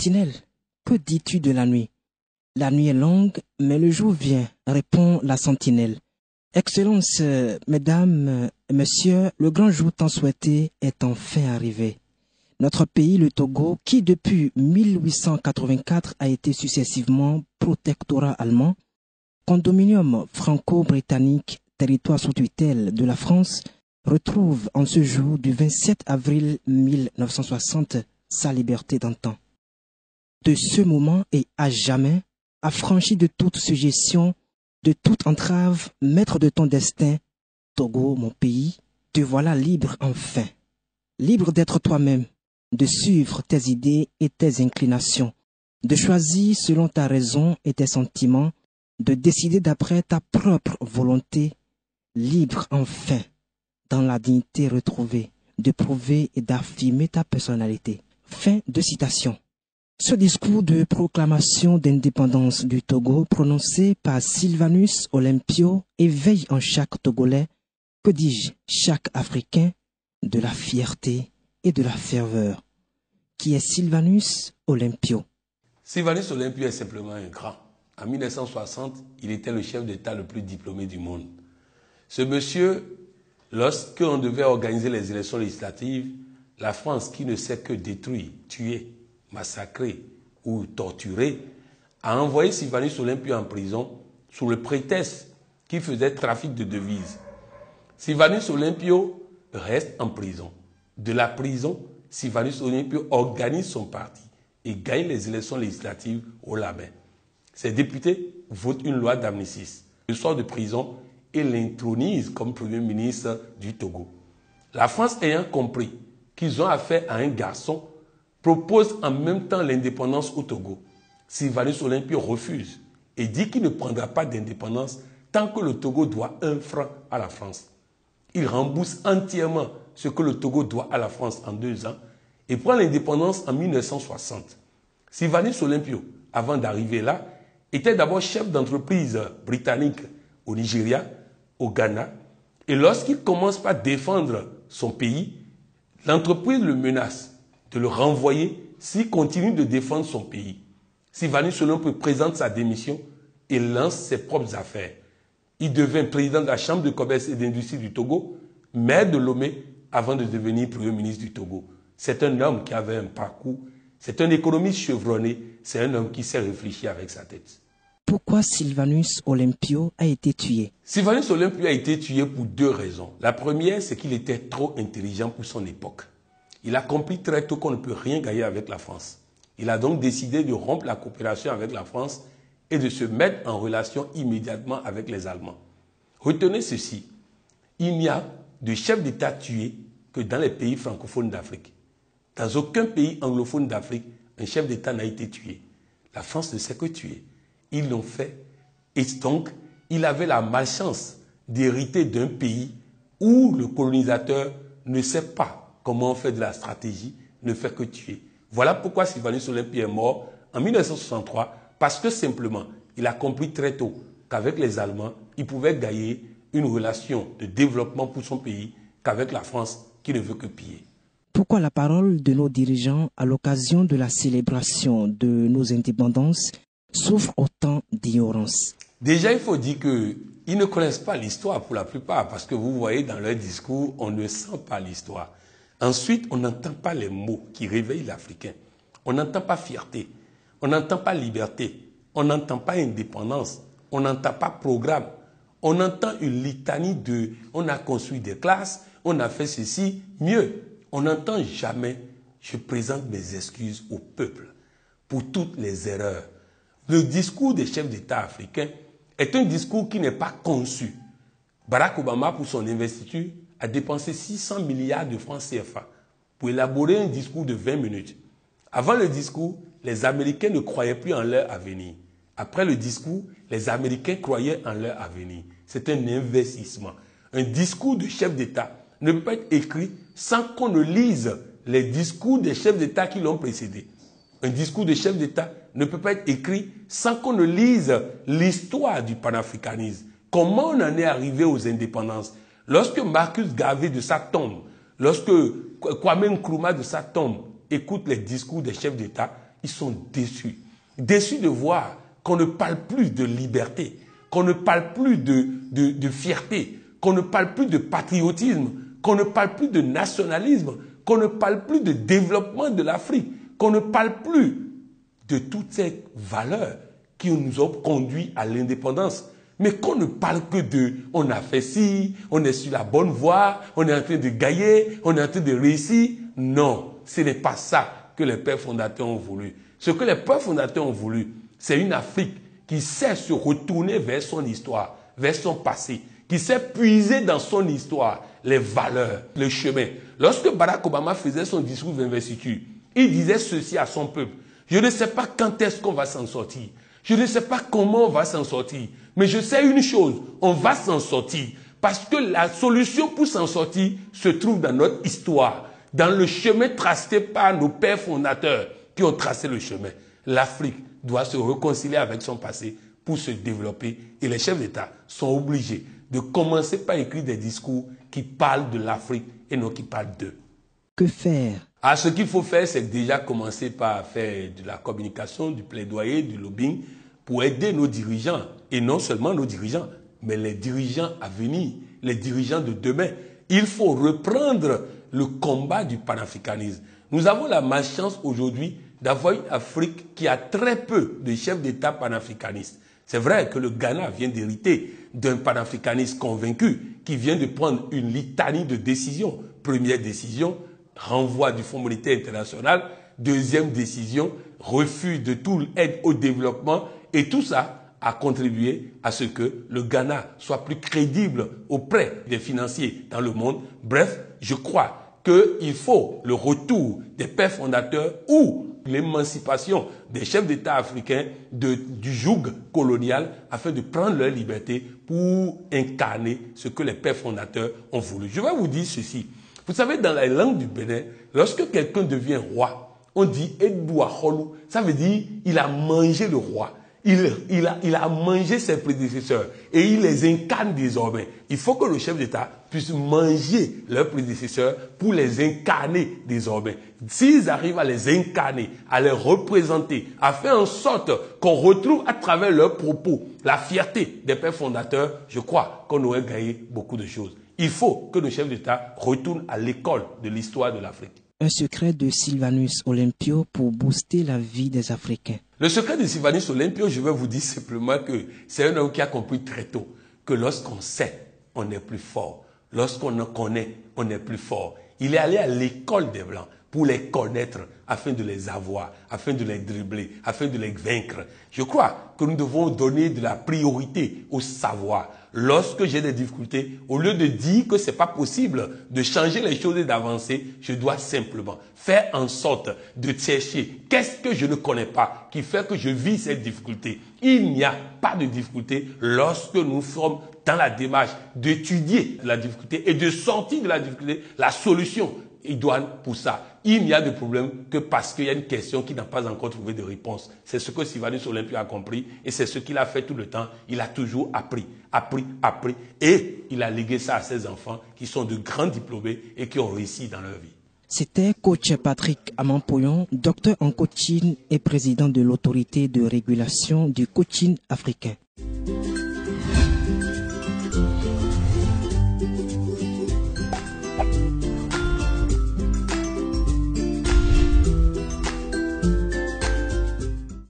sentinelle, que dis-tu de la nuit? La nuit est longue, mais le jour vient, répond la sentinelle. Excellences, mesdames, messieurs, le grand jour tant souhaité est enfin arrivé. Notre pays, le Togo, qui depuis 1884 a été successivement protectorat allemand, condominium franco-britannique, territoire sous tutelle de la France, retrouve en ce jour du 27 avril 1960 sa liberté d'antan. De ce moment et à jamais, affranchi de toute suggestion, de toute entrave, maître de ton destin, Togo, mon pays, te voilà libre enfin. Libre d'être toi-même, de suivre tes idées et tes inclinations, de choisir selon ta raison et tes sentiments, de décider d'après ta propre volonté, libre enfin, dans la dignité retrouvée, de prouver et d'affirmer ta personnalité. Fin de citation. Ce discours de proclamation d'indépendance du Togo prononcé par Sylvanus Olympio éveille en chaque Togolais, que dis-je, chaque Africain, de la fierté et de la ferveur. Qui est Sylvanus Olympio? Sylvanus Olympio est simplement un grand. En 1960, il était le chef d'État le plus diplômé du monde. Ce monsieur, lorsqu'on devait organiser les élections législatives, la France, qui ne sait que détruire, tuer, massacrer ou torturer, a envoyé Sylvanus Olympio en prison sous le prétexte qu'il faisait trafic de devises. Sylvanus Olympio reste en prison. De la prison, Sylvanus Olympio organise son parti et gagne les élections législatives au Labin. Ses députés votent une loi d'amnistie. Il sort de prison et l'intronise comme Premier ministre du Togo. La France ayant compris qu'ils ont affaire à un garçon, propose en même temps l'indépendance au Togo. Sylvanus Olympio refuse et dit qu'il ne prendra pas d'indépendance tant que le Togo doit 1 franc à la France. Il rembourse entièrement ce que le Togo doit à la France en 2 ans et prend l'indépendance en 1960. Sylvanus Olympio, avant d'arriver là, était d'abord chef d'entreprise britannique au Nigeria, au Ghana, et lorsqu'il commence par défendre son pays, l'entreprise le menace de le renvoyer s'il continue de défendre son pays. Sylvanus Olympio présente sa démission et lance ses propres affaires. Il devint président de la Chambre de commerce et d'industrie du Togo, maire de Lomé, avant de devenir Premier ministre du Togo. C'est un homme qui avait un parcours, c'est un économiste chevronné, c'est un homme qui sait réfléchir avec sa tête. Pourquoi Sylvanus Olympio a été tué? Sylvanus Olympio a été tué pour 2 raisons. La première, c'est qu'il était trop intelligent pour son époque. Il a compris très tôt qu'on ne peut rien gagner avec la France. Il a donc décidé de rompre la coopération avec la France et de se mettre en relation immédiatement avec les Allemands. Retenez ceci, il n'y a de chef d'État tué que dans les pays francophones d'Afrique. Dans aucun pays anglophone d'Afrique, un chef d'État n'a été tué. La France ne sait que tuer. Ils l'ont fait. Et donc, il avait la malchance d'hériter d'un pays où le colonisateur ne sait pas comment on fait de la stratégie, ne fait que tuer. Voilà pourquoi Sylvanus Olympio est mort en 1963, parce que simplement, il a compris très tôt qu'avec les Allemands, il pouvait gagner une relation de développement pour son pays qu'avec la France qui ne veut que piller. Pourquoi la parole de nos dirigeants à l'occasion de la célébration de nos indépendances souffre autant d'ignorance? Déjà, il faut dire qu'ils ne connaissent pas l'histoire pour la plupart, parce que vous voyez dans leur discours, on ne sent pas l'histoire. Ensuite, on n'entend pas les mots qui réveillent l'Africain. On n'entend pas fierté, on n'entend pas liberté, on n'entend pas indépendance, on n'entend pas programme. On entend une litanie de « on a construit des classes, on a fait ceci, mieux ». On n'entend jamais « je présente mes excuses au peuple pour toutes les erreurs ». Le discours des chefs d'État africains est un discours qui n'est pas conçu. Barack Obama, pour son investiture, a dépensé 600 milliards de francs CFA pour élaborer un discours de 20 minutes. Avant le discours, les Américains ne croyaient plus en leur avenir. Après le discours, les Américains croyaient en leur avenir. C'est un investissement. Un discours de chef d'État ne peut pas être écrit sans qu'on ne lise les discours des chefs d'État qui l'ont précédé. Un discours de chef d'État ne peut pas être écrit sans qu'on ne lise l'histoire du panafricanisme. Comment on en est arrivé aux indépendances? Lorsque Marcus Garvey de sa tombe, lorsque Kwame Nkrumah de sa tombe écoute les discours des chefs d'État, ils sont déçus. Déçus de voir qu'on ne parle plus de liberté, qu'on ne parle plus de fierté, qu'on ne parle plus de patriotisme, qu'on ne parle plus de nationalisme, qu'on ne parle plus de développement de l'Afrique, qu'on ne parle plus de toutes ces valeurs qui nous ont conduits à l'indépendance. Mais qu'on ne parle que de « on a fait ci, on est sur la bonne voie, on est en train de gagner, on est en train de réussir ». Non, ce n'est pas ça que les pères fondateurs ont voulu. Ce que les pères fondateurs ont voulu, c'est une Afrique qui sait se retourner vers son histoire, vers son passé, qui sait puiser dans son histoire les valeurs, le chemin. Lorsque Barack Obama faisait son discours d'investiture, il disait ceci à son peuple. Je ne sais pas quand est-ce qu'on va s'en sortir. Je ne sais pas comment on va s'en sortir. Mais je sais une chose, on va s'en sortir. Parce que la solution pour s'en sortir se trouve dans notre histoire, dans le chemin tracé par nos pères fondateurs qui ont tracé le chemin. L'Afrique doit se réconcilier avec son passé pour se développer. Et les chefs d'État sont obligés de commencer par écrire des discours qui parlent de l'Afrique et non qui parlent d'eux. Que faire? Ce qu'il faut faire, c'est déjà commencer par faire de la communication, du plaidoyer, du lobbying pour aider nos dirigeants. Et non seulement nos dirigeants, mais les dirigeants à venir, les dirigeants de demain. Il faut reprendre le combat du panafricanisme. Nous avons la malchance aujourd'hui d'avoir une Afrique qui a très peu de chefs d'État panafricanistes. C'est vrai que le Ghana vient d'hériter d'un panafricaniste convaincu qui vient de prendre une litanie de décisions. Première décision, renvoi du Fonds monétaire international. Deuxième décision, refus de toute aide au développement. Et tout ça a contribué à ce que le Ghana soit plus crédible auprès des financiers dans le monde. Bref, je crois qu'il faut le retour des pères fondateurs ou l'émancipation des chefs d'État africains du joug colonial afin de prendre leur liberté pour incarner ce que les pères fondateurs ont voulu. Je vais vous dire ceci. Vous savez, dans la langue du Bénin, lorsque quelqu'un devient roi, on dit « Edboua Holou ». Ça veut dire « il a mangé le roi ». Il a mangé ses prédécesseurs et il les incarne désormais. Il faut que le chef d'État puisse manger leurs prédécesseurs pour les incarner désormais. S'ils arrivent à les incarner, à les représenter, à faire en sorte qu'on retrouve à travers leurs propos la fierté des pères fondateurs, je crois qu'on aurait gagné beaucoup de choses. Il faut que nos chefs d'État retournent à l'école de l'histoire de l'Afrique. Un secret de Sylvanus Olympio pour booster la vie des Africains. Le secret de Sylvanus Olympio, je vais vous dire simplement que c'est un homme qui a compris très tôt que lorsqu'on sait, on est plus fort. Lorsqu'on en connaît, on est plus fort. Il est allé à l'école des Blancs pour les connaître, afin de les avoir, afin de les dribbler, afin de les vaincre. Je crois que nous devons donner de la priorité au savoir. Lorsque j'ai des difficultés, au lieu de dire que c'est pas possible de changer les choses et d'avancer, je dois simplement faire en sorte de chercher qu'est-ce que je ne connais pas qui fait que je vis cette difficulté. Il n'y a pas de difficulté lorsque nous sommes dans la démarche d'étudier la difficulté et de sortir de la difficulté la solution idoine pour ça. Il n'y a de problème que parce qu'il y a une question qui n'a pas encore trouvé de réponse. C'est ce que Sylvanus Olympio a compris et c'est ce qu'il a fait tout le temps. Il a toujours appris et il a légué ça à ses enfants qui sont de grands diplômés et qui ont réussi dans leur vie. C'était coach Patrick Amampoyon, docteur en coaching et président de l'autorité de régulation du coaching africain.